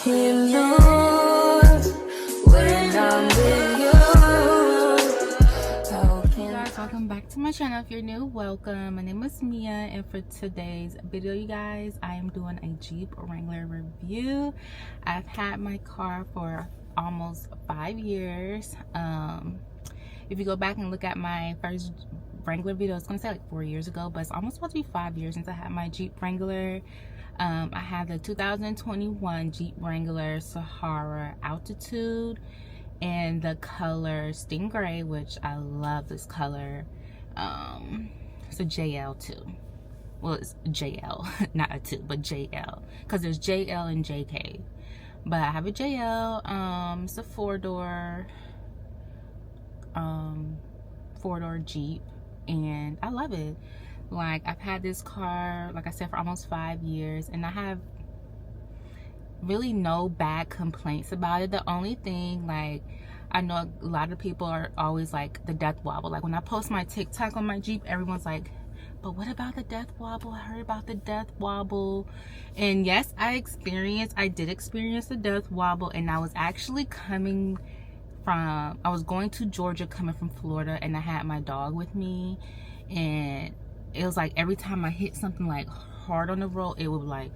You know when I'm with you. Hey guys, welcome back to my channel. If you're new, welcome. My name is Mia, and for today's video, you guys, I am doing a Jeep Wrangler review. I've had my car for almost 5 years. If you go back and look at my first Wrangler video, it's gonna say like 4 years ago, but it's almost about to be 5 years since I had my Jeep Wrangler. I have the 2021 Jeep Wrangler Sahara Altitude and the color Stingray, which I love this color. It's a JL too. Well, it's JL, not a 2, but JL, because there's JL and JK. But I have a JL. It's a four-door Jeep, and I love it. Like, I've had this car, like I said, for almost 5 years, and I have really no bad complaints about it. The only thing, like, I know a lot of people are always like the death wobble. Like, when I post my TikTok on my Jeep, everyone's like, but what about the death wobble? I heard about the death wobble. And yes, I did experience the death wobble, and I was actually I was going to Georgia coming from Florida, and I had my dog with me, and it was like every time I hit something like hard on the road, it would like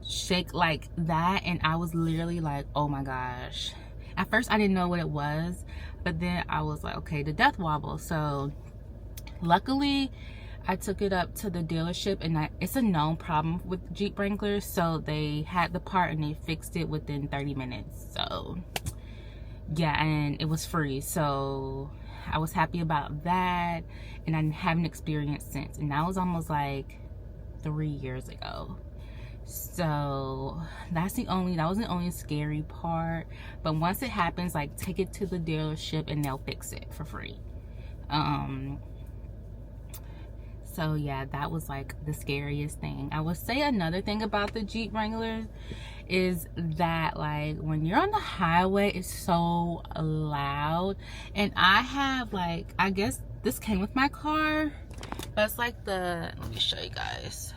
shake like that, and I was literally like, oh my gosh. At first I didn't know what it was, but then I was like, okay, the death wobble. So luckily I took it up to the dealership, and it's a known problem with Jeep Wranglers, so they had the part and they fixed it within 30 minutes. So yeah, and it was free, so I was happy about that, and I haven't experienced since, and that was almost like 3 years ago. So that was the only scary part. But once it happens, like, take it to the dealership and they'll fix it for free. So yeah, that was like the scariest thing. I would say another thing about the Jeep Wranglers is that, like, when you're on the highway, it's so loud. And I have, like, I guess this came with my car, but it's like let me show you guys.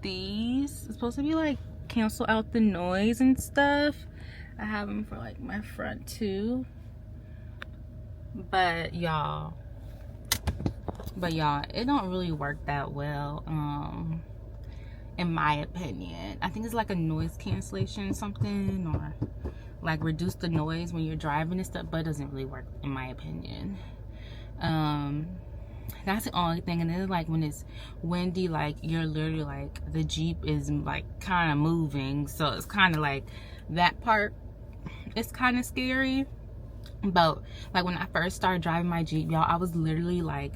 These are supposed to be like cancel out the noise and stuff. I have them for like my front too. But y'all, it don't really work that well, in my opinion. I think it's like a noise cancellation something, or like reduce the noise when you're driving and stuff, but it doesn't really work in my opinion. That's the only thing. And then, like, when it's windy, like, you're literally like, the Jeep is like kind of moving, so it's kind of like that part is kind of scary. But like, when I first started driving my Jeep, y'all, I was literally like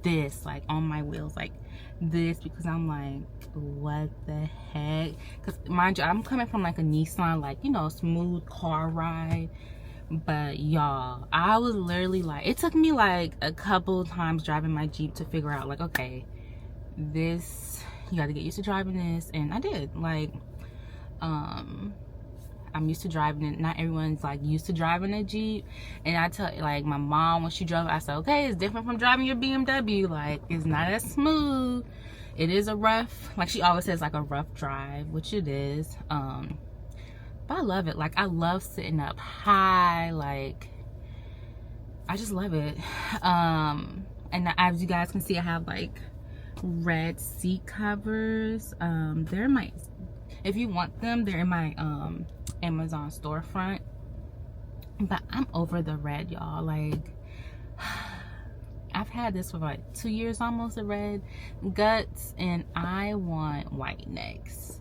this, like on my wheels like this, because I'm like, what the heck? Because mind you, I'm coming from like a Nissan, like, you know, smooth car ride. But y'all, I was literally like, it took me like a couple times driving my Jeep to figure out, like, okay, this, you got to get used to driving this. And I did. Like, I'm used to driving it. Not everyone's like used to driving a Jeep. And I tell, like, my mom, when she drove, I said, okay, it's different from driving your BMW. Like, it's not as smooth. It is a rough, like she always says, like a rough drive, which it is. But I love it. Like, I love sitting up high. Like, I just love it. And as you guys can see, I have like red seat covers. They're in my, if you want them, they're in my Amazon storefront. But I'm over the red, y'all. Like, I've had this for like 2 years almost, the red guts, and I want white next.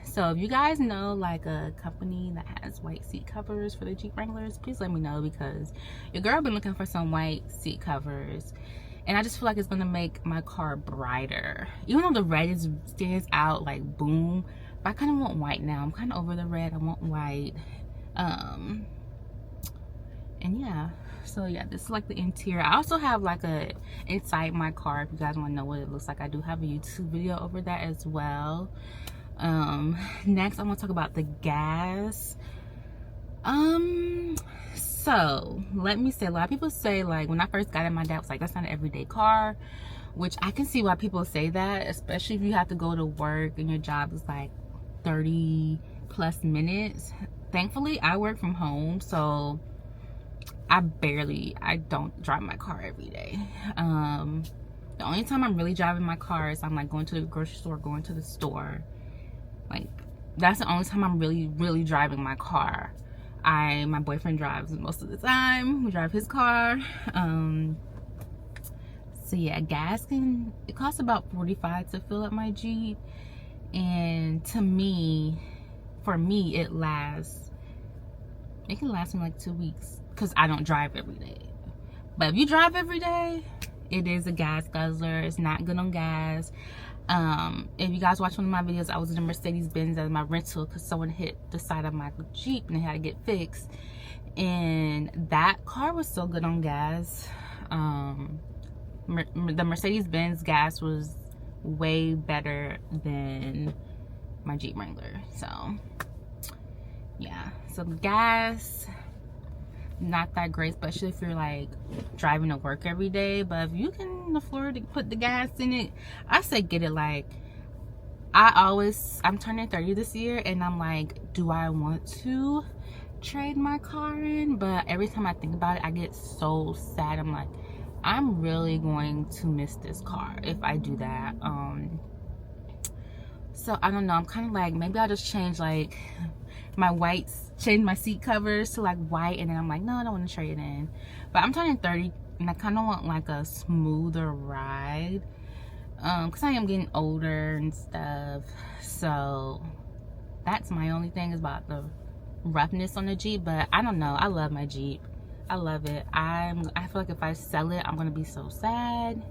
So if you guys know like a company that has white seat covers for the Jeep Wranglers, please let me know, because your girl been looking for some white seat covers, and I just feel like it's gonna make my car brighter. Even though the red stands out like boom, but I kind of want white now. I'm kind of over the red. I want white. And yeah, so yeah, this is like the interior. I also have like a inside my car, if you guys want to know what it looks like. I do have a YouTube video over that as well. Next I'm gonna talk about the gas. So let me say, a lot of people say, like, when I first got it, my dad was like, that's not an everyday car, which I can see why people say that, especially if you have to go to work and your job is like 30 plus minutes. Thankfully, I work from home, so I don't drive my car every day. The only time I'm really driving my car is I'm like going to the grocery store, going to the store. Like, that's the only time I'm really driving my car. My boyfriend drives most of the time. We drive his car. So yeah, it costs about $45 to fill up my Jeep. And for me, it can last me like 2 weeks because I don't drive every day. But if you drive every day, it is a gas guzzler. It's not good on gas. If you guys watch one of my videos, I was in a Mercedes-Benz as my rental because someone hit the side of my Jeep and it had to get fixed. And that car was so good on gas. The Mercedes-Benz gas was way better than my Jeep Wrangler. So yeah, so gas, not that great, especially if you're like driving to work every day. But if you can afford to put the gas in it, I say get it. Like, I'm turning 30 this year, and I'm like, do I want to trade my car in? But every time I think about it, I get so sad. I'm like, I'm really going to miss this car if I do that. So I don't know, I'm kind of like, maybe I'll just change like change my seat covers to like white, and then I'm like, no, I don't want to trade it in. But I'm turning 30 and I kind of want like a smoother ride, because I am getting older and stuff. So that's my only thing is about the roughness on the Jeep. But I don't know, I love my Jeep. I love it. I feel like if I sell it, I'm gonna be so sad.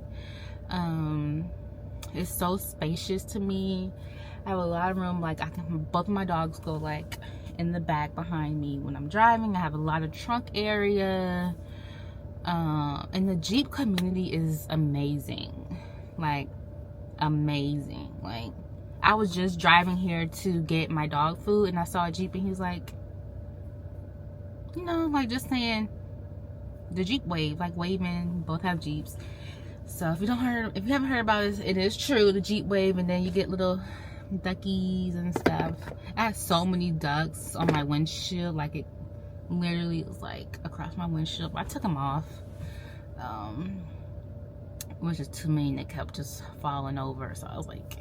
It's so spacious to me. I have a lot of room. Like, both of my dogs go like in the back behind me when I'm driving. I have a lot of trunk area. And the Jeep community is amazing. Like, amazing. Like, I was just driving here to get my dog food, and I saw a Jeep, and he was like, you know, like just saying the Jeep wave, like waving. Both have Jeeps. So if you haven't heard about it, it is true, the Jeep wave, and then you get little duckies and stuff. I had so many ducks on my windshield, like it literally was like across my windshield. But I took them off. It was just too many that kept just falling over. So I was like,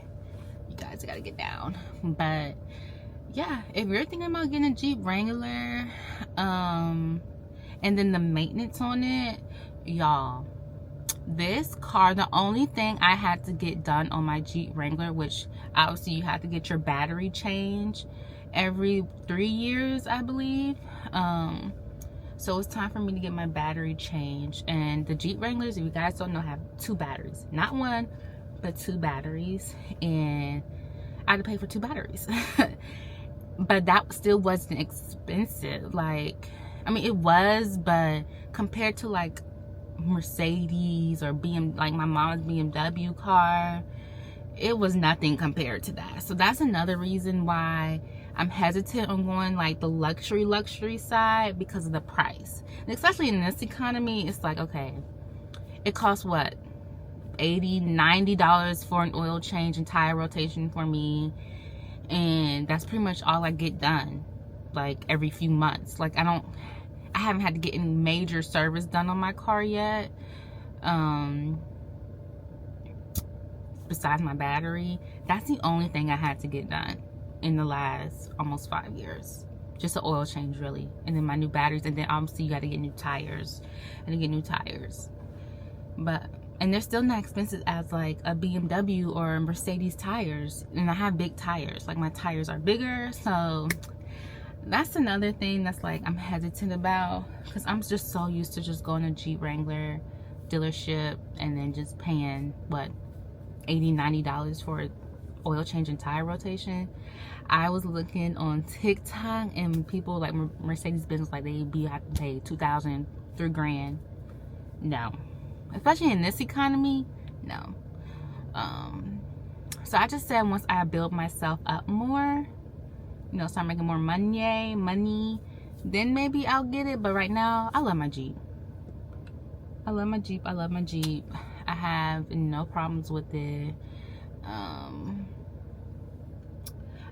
you guys gotta get down. But yeah, if you're thinking about getting a Jeep Wrangler, and then the maintenance on it, y'all, this car, the only thing I had to get done on my Jeep Wrangler, which obviously you have to get your battery changed every 3 years, I believe. So it's time for me to get my battery changed. And the Jeep Wranglers, if you guys don't know, have 2 batteries. Not 1, but 2 batteries. And I had to pay for 2 batteries. But that still wasn't expensive. Like, I mean, it was, but compared to like Mercedes or like my mom's BMW car, it was nothing compared to that. So that's another reason why I'm hesitant on going like the luxury side, because of the price. And especially in this economy, it's like, okay, it costs what, $80-$90 for an oil change and tire rotation for me, and that's pretty much all I get done, like every few months. Like, I haven't had to get any major service done on my car yet, besides my battery. That's the only thing I had to get done in the last almost 5 years. Just an oil change, really. And then my new batteries, and then obviously you got to get new tires. And they're still not expensive as like a BMW or a Mercedes tires. And I have big tires. Like, my tires are bigger. So that's another thing that's like I'm hesitant about, because I'm just so used to just going to Jeep Wrangler dealership and then just paying what, $80-$90 for oil change and tire rotation. I was looking on TikTok, and people like Mercedes-Benz, like they have to pay $2,000, $3,000. No, especially in this economy, no. So I just said, once I build myself up more, you know, start making more money, then maybe I'll get it. But right now, I love my Jeep. I love my Jeep. I have no problems with it.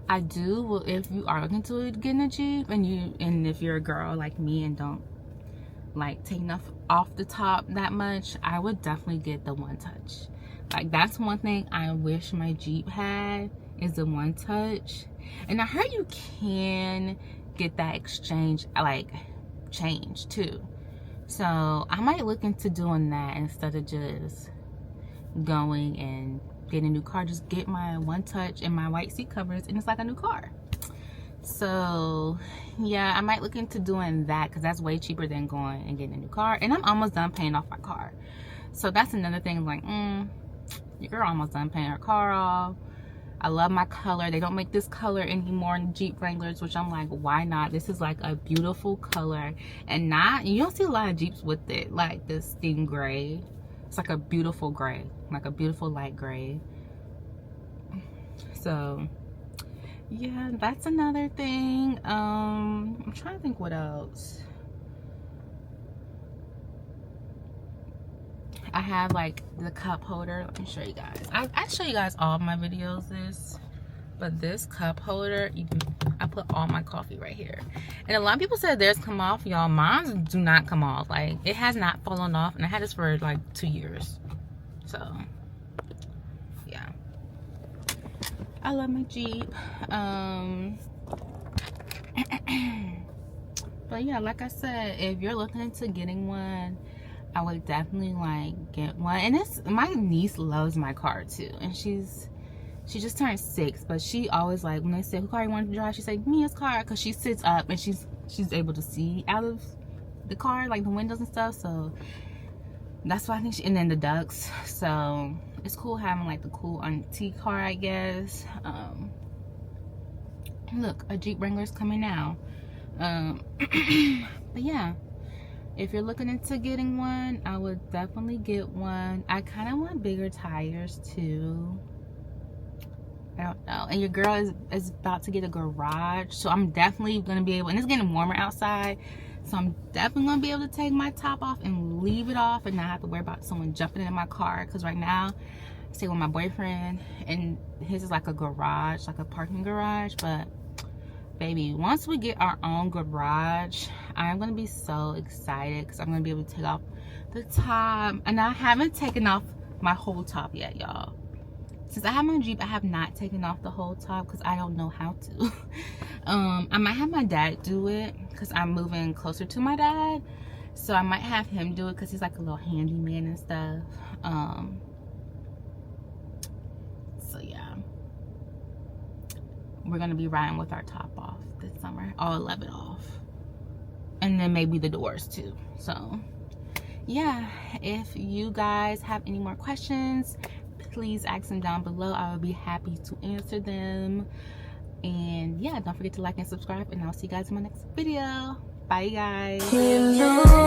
I do. Well, if you are looking to getting a Jeep, and if you're a girl like me and don't like take enough off the top that much, I would definitely get the one touch. Like, that's one thing I wish my Jeep had, is the one touch. And I heard you can get that exchange, like, change too. So I might look into doing that instead of just going and getting a new car. Just get my one touch and my white seat covers, and it's like a new car. So yeah, I might look into doing that, because that's way cheaper than going and getting a new car. And I'm almost done paying off my car, so that's another thing. Like, your girl almost done paying her car off. I love my color. They don't make this color anymore in Jeep Wranglers, which I'm like, why not? This is like a beautiful color, and you don't see a lot of Jeeps with it, like this steam gray. It's like a beautiful gray, like a beautiful light gray. So yeah, that's another thing. I'm trying to think what else. I have like the cup holder. Let me show you guys. I show you guys all my videos but this cup holder, I put all my coffee right here. And a lot of people said theirs come off. Y'all, mine do not come off. Like, it has not fallen off, and I had this for like 2 years. So yeah, I love my Jeep. But yeah, like I said, if you're looking into getting one, I would definitely like get one. And my niece loves my car too, and she just turned 6, but she always, like, when they say who car you want to drive, she say Mia's car, because she sits up and she's able to see out of the car, like the windows and stuff. So that's why I think and then the ducts. So it's cool having like the cool auntie car, I guess. Look, a Jeep Wrangler's coming now. But yeah, if you're looking into getting one, I would definitely get one. I kind of want bigger tires too. I don't know. And your girl is about to get a garage, so I'm definitely gonna be able, and it's getting warmer outside, so I'm definitely gonna be able to take my top off and leave it off and not have to worry about someone jumping in my car. Because right now I stay with my boyfriend, and his is like a garage, like a parking garage. But baby, once we get our own garage, I'm gonna be so excited, because I'm gonna be able to take off the top. And I haven't taken off my whole top yet, y'all. Since I have my Jeep, I have not taken off the whole top, because I don't know how to. I might have my dad do it, because I'm moving closer to my dad, so I might have him do it, because he's like a little handyman and stuff. So yeah, we're gonna be riding with our top off this summer, all 11 off, and then maybe the doors too. So yeah, if you guys have any more questions, please ask them down below. I will be happy to answer them. And yeah, don't forget to like and subscribe, and I'll see you guys in my next video. Bye, guys.